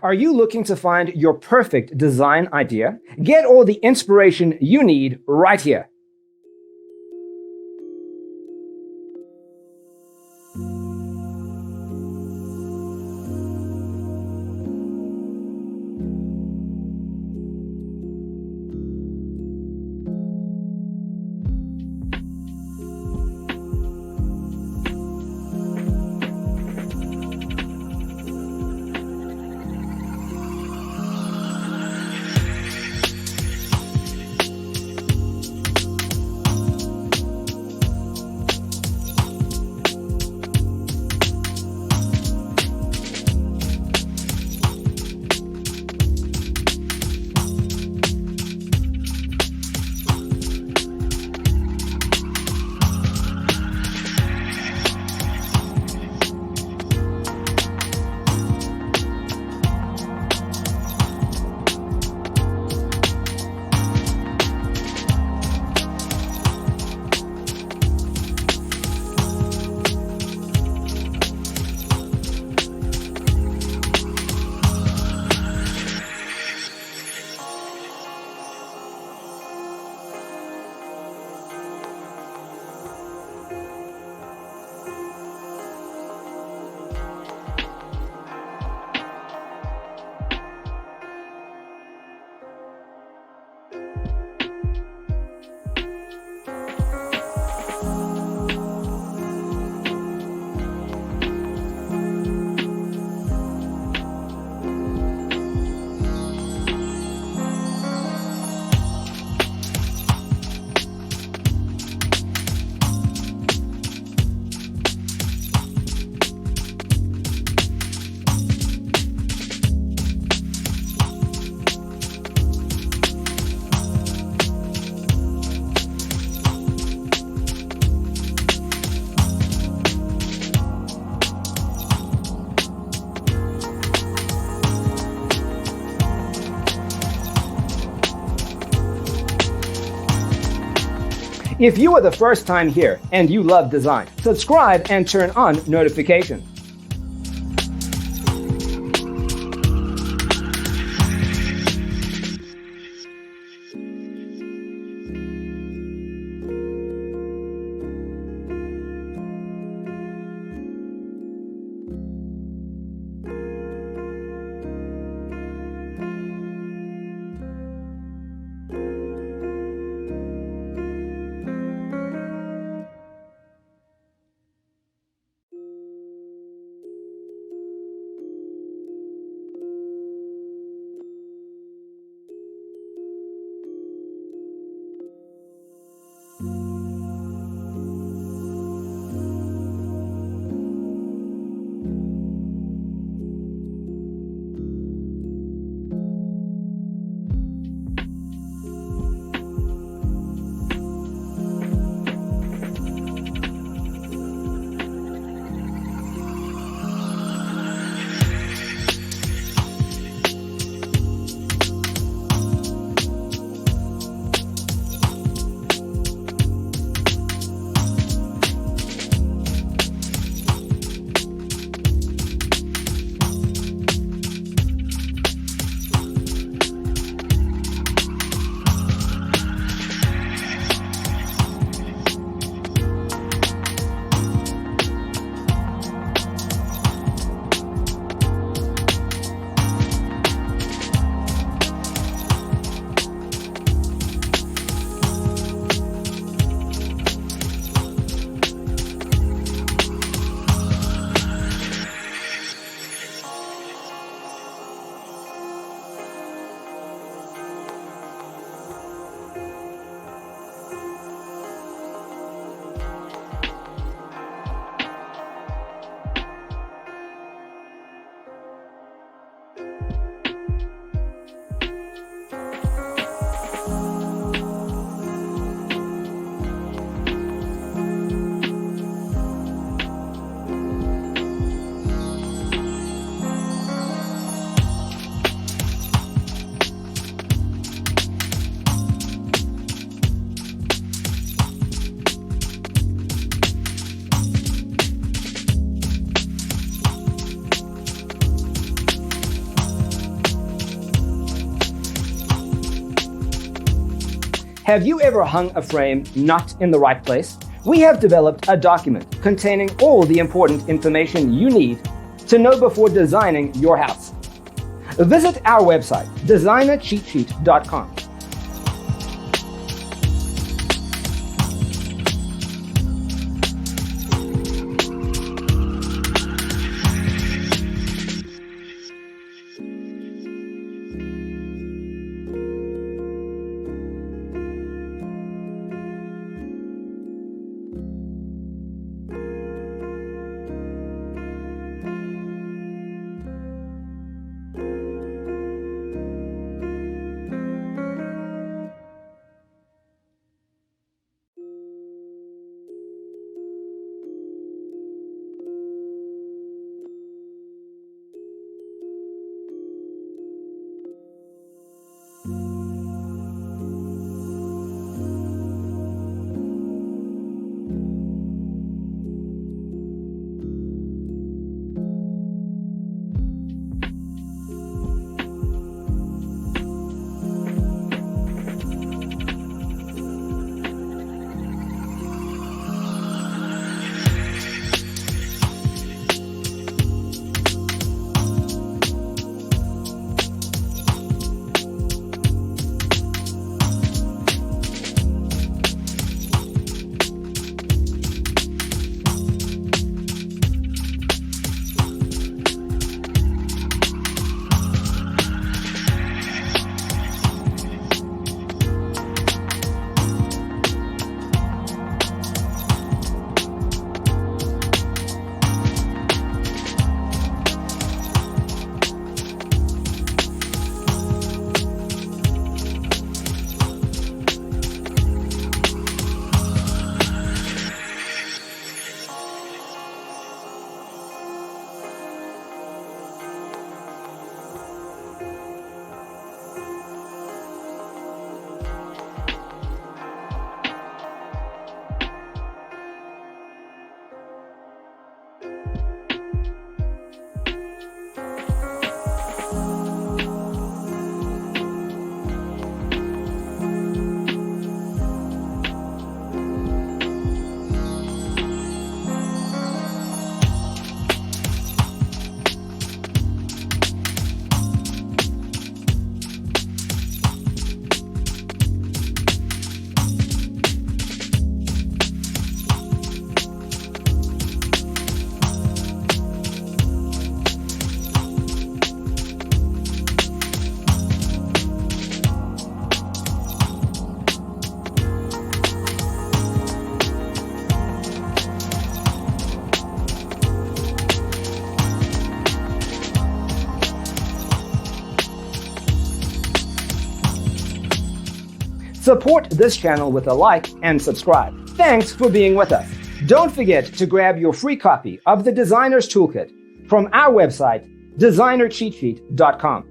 Are you looking to find your perfect design idea? Get all the inspiration you need right here. If you are the first time here and you love design, subscribe and turn on notifications. Have you ever hung a frame not in the right place? We have developed a document containing all the important information you need to know before designing your house. Visit our website, designercheatsheet.com. Support this channel with a like and subscribe. Thanks for being with us. Don't forget to grab your free copy of the Designer's Toolkit from our website, designercheatsheet.com.